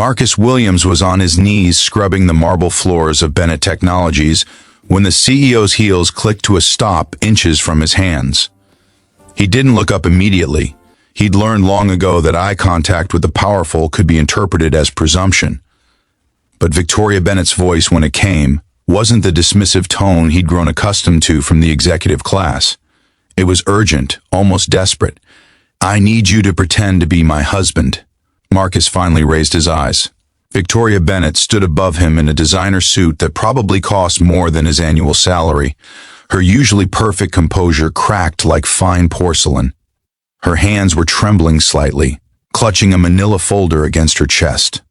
Marcus Williams was on his knees scrubbing the marble floors of Bennett Technologies when the CEO's heels clicked to a stop inches from his hands. He didn't look up immediately. He'd learned long ago that eye contact with the powerful could be interpreted as presumption. But Victoria Bennett's voice, when it came, wasn't the dismissive tone he'd grown accustomed to from the executive class. It was urgent, almost desperate. "I need you to pretend to be my husband." Marcus finally raised his eyes. Victoria Bennett stood above him in a designer suit that probably cost more than his annual salary. Her usually perfect composure cracked like fine porcelain. Her hands were trembling slightly, clutching a manila folder against her chest.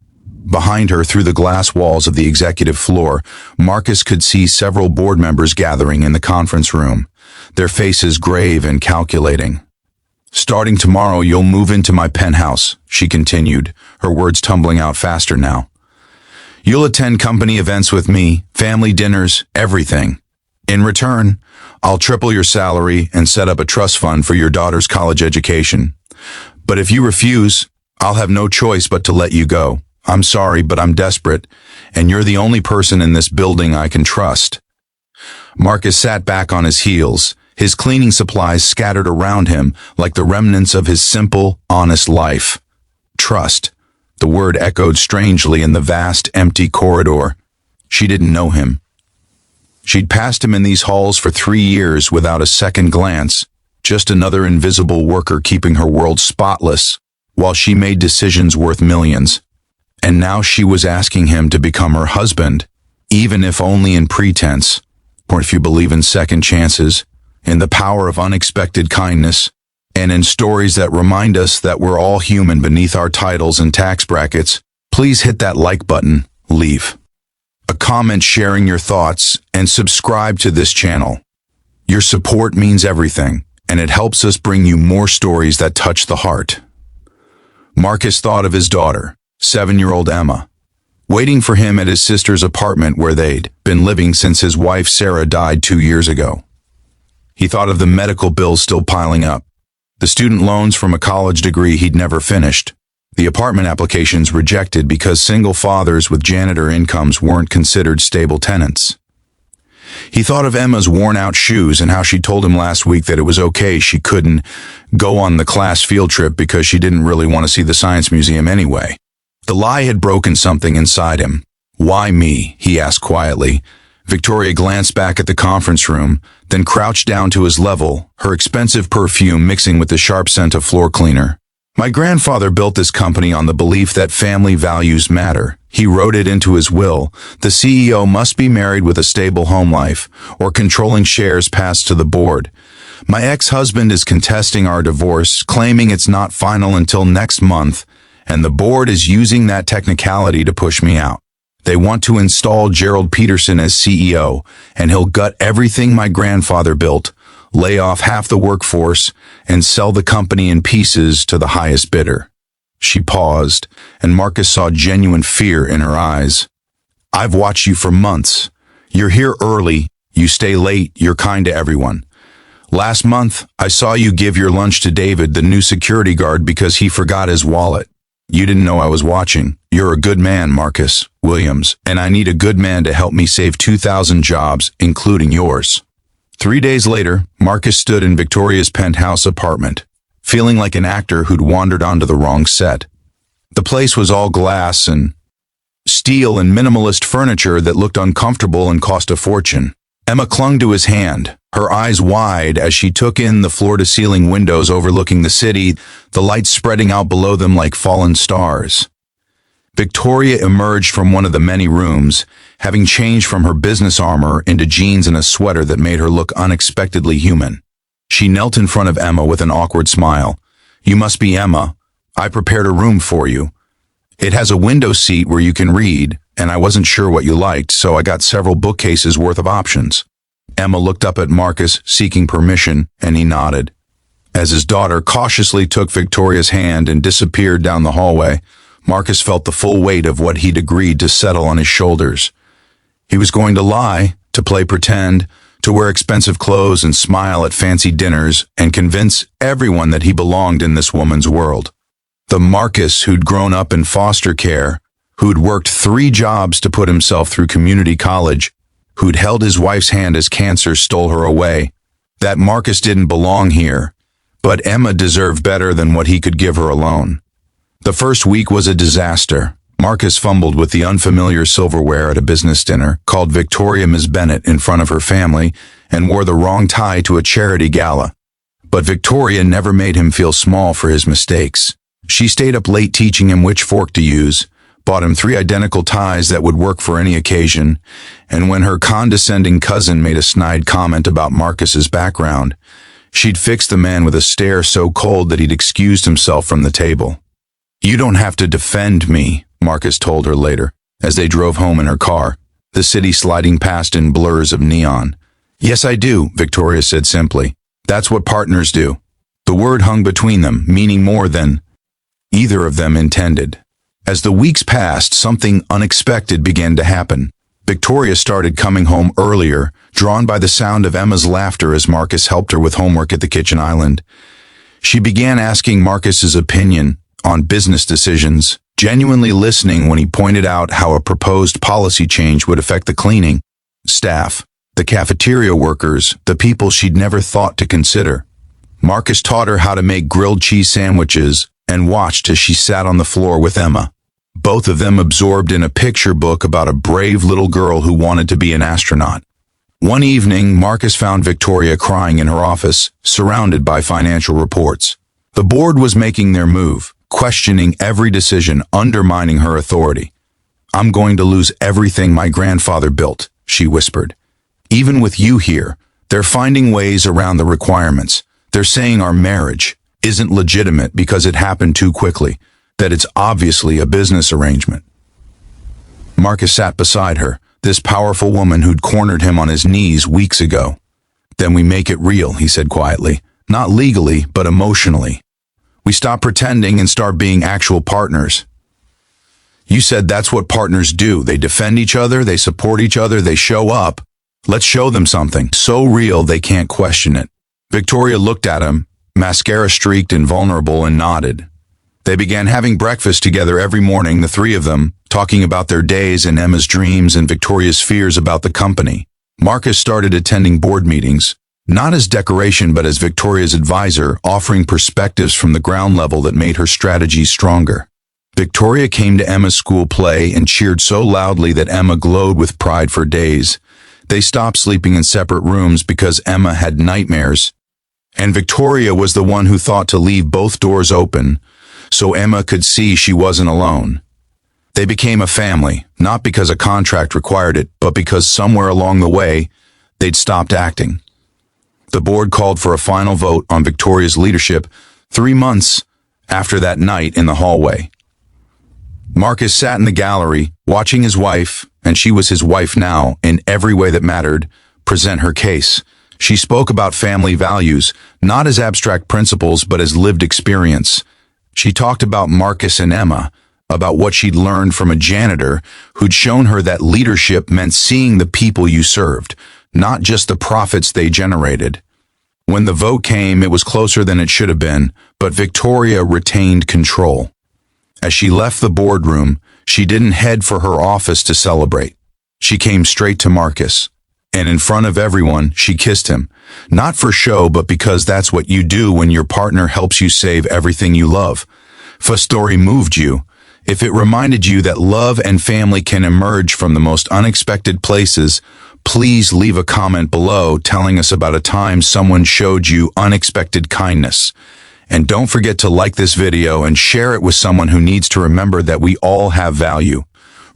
Behind her, through the glass walls of the executive floor, Marcus could see several board members gathering in the conference room, their faces grave and calculating. "Starting tomorrow, you'll move into my penthouse," she continued, her words tumbling out faster now. "You'll attend company events with me, family dinners, everything. In return, I'll triple your salary and set up a trust fund for your daughter's college education. But if you refuse, I'll have no choice but to let you go. I'm sorry, but I'm desperate, and you're the only person in this building I can trust." Marcus sat back on his heels, his cleaning supplies scattered around him like the remnants of his simple, honest life. Trust. The word echoed strangely in the vast, empty corridor. She didn't know him. She'd passed him in these halls for 3 years without a second glance, just another invisible worker keeping her world spotless, while she made decisions worth millions. And now she was asking him to become her husband, even if only in pretense, or if you believe in second chances, in the power of unexpected kindness, and in stories that remind us that we're all human beneath our titles and tax brackets. Please hit that like button, leave a comment sharing your thoughts, and subscribe to this channel. Your support means everything, and it helps us bring you more stories that touch the heart. Marcus thought of his daughter, 7-year-old Emma, waiting for him at his sister's apartment where they'd been living since his wife Sarah died 2 years ago. He thought of the medical bills still piling up, the student loans from a college degree he'd never finished, the apartment applications rejected because single fathers with janitor incomes weren't considered stable tenants. He thought of Emma's worn-out shoes and how she told him last week that it was okay she couldn't go on the class field trip because she didn't really want to see the science museum anyway. The lie had broken something inside him. "Why me?" he asked quietly. Victoria glanced back at the conference room, then crouched down to his level, her expensive perfume mixing with the sharp scent of floor cleaner. "My grandfather built this company on the belief that family values matter. He wrote it into his will. The CEO must be married with a stable home life, or controlling shares passed to the board. My ex-husband is contesting our divorce, claiming it's not final until next month, and the board is using that technicality to push me out. They want to install Gerald Peterson as CEO, and he'll gut everything my grandfather built, lay off half the workforce, and sell the company in pieces to the highest bidder." She paused, and Marcus saw genuine fear in her eyes. "I've watched you for months. You're here early, you stay late, you're kind to everyone. Last month, I saw you give your lunch to David, the new security guard, because he forgot his wallet. You didn't know I was watching. You're a good man, Marcus Williams, and I need a good man to help me save 2,000 jobs, including yours." 3 days later, Marcus stood in Victoria's penthouse apartment, feeling like an actor who'd wandered onto the wrong set. The place was all glass and steel and minimalist furniture that looked uncomfortable and cost a fortune. Emma clung to his hand, her eyes wide as she took in the floor-to-ceiling windows overlooking the city, the lights spreading out below them like fallen stars. Victoria emerged from one of the many rooms, having changed from her business armor into jeans and a sweater that made her look unexpectedly human. She knelt in front of Emma with an awkward smile. "You must be Emma. I prepared a room for you. It has a window seat where you can read, and I wasn't sure what you liked, so I got several bookcases worth of options." Emma looked up at Marcus, seeking permission, and he nodded. As his daughter cautiously took Victoria's hand and disappeared down the hallway, Marcus felt the full weight of what he'd agreed to settle on his shoulders. He was going to lie, to play pretend, to wear expensive clothes and smile at fancy dinners and convince everyone that he belonged in this woman's world. The Marcus who'd grown up in foster care, who'd worked 3 jobs to put himself through community college, who'd held his wife's hand as cancer stole her away, that Marcus didn't belong here, but Emma deserved better than what he could give her alone. The first week was a disaster. Marcus fumbled with the unfamiliar silverware at a business dinner, called Victoria Ms. Bennett in front of her family, and wore the wrong tie to a charity gala. But Victoria never made him feel small for his mistakes. She stayed up late teaching him which fork to use, bought him 3 identical ties that would work for any occasion, and when her condescending cousin made a snide comment about Marcus's background, she'd fix the man with a stare so cold that he'd excused himself from the table. "You don't have to defend me," Marcus told her later, as they drove home in her car, the city sliding past in blurs of neon. "Yes, I do," Victoria said simply. "That's what partners do." The word hung between them, meaning more than either of them intended. As the weeks passed, something unexpected began to happen. Victoria started coming home earlier, drawn by the sound of Emma's laughter as Marcus helped her with homework at the kitchen island. She began asking Marcus's opinion on business decisions, genuinely listening when he pointed out how a proposed policy change would affect the cleaning staff, the cafeteria workers, the people she'd never thought to consider. Marcus taught her how to make grilled cheese sandwiches and watched as she sat on the floor with Emma, both of them absorbed in a picture book about a brave little girl who wanted to be an astronaut. One evening, Marcus found Victoria crying in her office, surrounded by financial reports. The board was making their move, questioning every decision, undermining her authority. "I'm going to lose everything my grandfather built," she whispered. "Even with you here, they're finding ways around the requirements. They're saying our marriage isn't legitimate because it happened too quickly, that it's obviously a business arrangement." Marcus sat beside her, this powerful woman who'd cornered him on his knees weeks ago. "Then we make it real," he said quietly. "Not legally, but emotionally. We stop pretending and start being actual partners." "You said that's what partners do. They defend each other, they support each other, they show up. Let's show them something so real they can't question it." Victoria looked at him, mascara-streaked and vulnerable, and nodded. They began having breakfast together every morning, the 3 of them, talking about their days and Emma's dreams and Victoria's fears about the company. Marcus started attending board meetings, not as decoration but as Victoria's advisor, offering perspectives from the ground level that made her strategy stronger. Victoria came to Emma's school play and cheered so loudly that Emma glowed with pride for days. They stopped sleeping in separate rooms because Emma had nightmares, and Victoria was the one who thought to leave both doors open so Emma could see she wasn't alone. They became a family, not because a contract required it, but because somewhere along the way, they'd stopped acting. The board called for a final vote on Victoria's leadership 3 months after that night in the hallway. Marcus sat in the gallery, watching his wife, and she was his wife now, in every way that mattered, present her case. She spoke about family values, not as abstract principles, but as lived experience. She talked about Marcus and Emma, about what she'd learned from a janitor who'd shown her that leadership meant seeing the people you served, not just the profits they generated. When the vote came, it was closer than it should have been, but Victoria retained control. As she left the boardroom, she didn't head for her office to celebrate. She came straight to Marcus, and in front of everyone, she kissed him. Not for show, but because that's what you do when your partner helps you save everything you love. If a story moved you, if it reminded you that love and family can emerge from the most unexpected places, please leave a comment below telling us about a time someone showed you unexpected kindness. And don't forget to like this video and share it with someone who needs to remember that we all have value,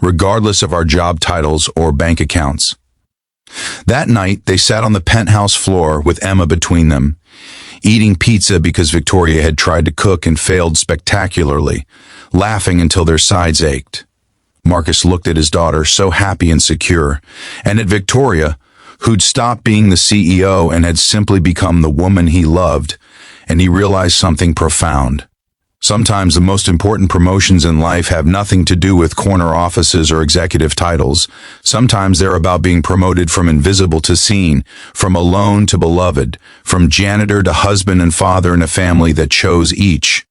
regardless of our job titles or bank accounts. That night, they sat on the penthouse floor with Emma between them, eating pizza because Victoria had tried to cook and failed spectacularly, laughing until their sides ached. Marcus looked at his daughter, so happy and secure, and at Victoria, who'd stopped being the CEO and had simply become the woman he loved, and he realized something profound. Sometimes the most important promotions in life have nothing to do with corner offices or executive titles. Sometimes they're about being promoted from invisible to seen, from alone to beloved, from janitor to husband and father in a family that chose each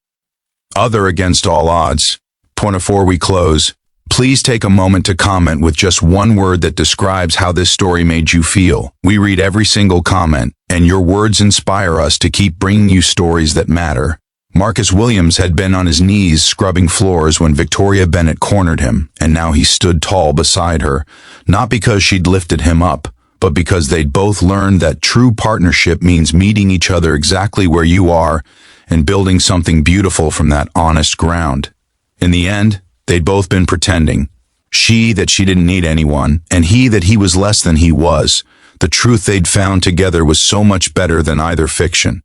other against all odds. Point before we close, Please take a moment to comment with just one word that describes how this story made you feel. We read every single comment, and your words inspire us to keep bringing you stories that matter. Marcus Williams had been on his knees scrubbing floors when Victoria Bennett cornered him, and now he stood tall beside her, not because she'd lifted him up, but because they'd both learned that true partnership means meeting each other exactly where you are and building something beautiful from that honest ground. In the end, they'd both been pretending. She that she didn't need anyone, and he that he was less than he was. The truth they'd found together was so much better than either fiction.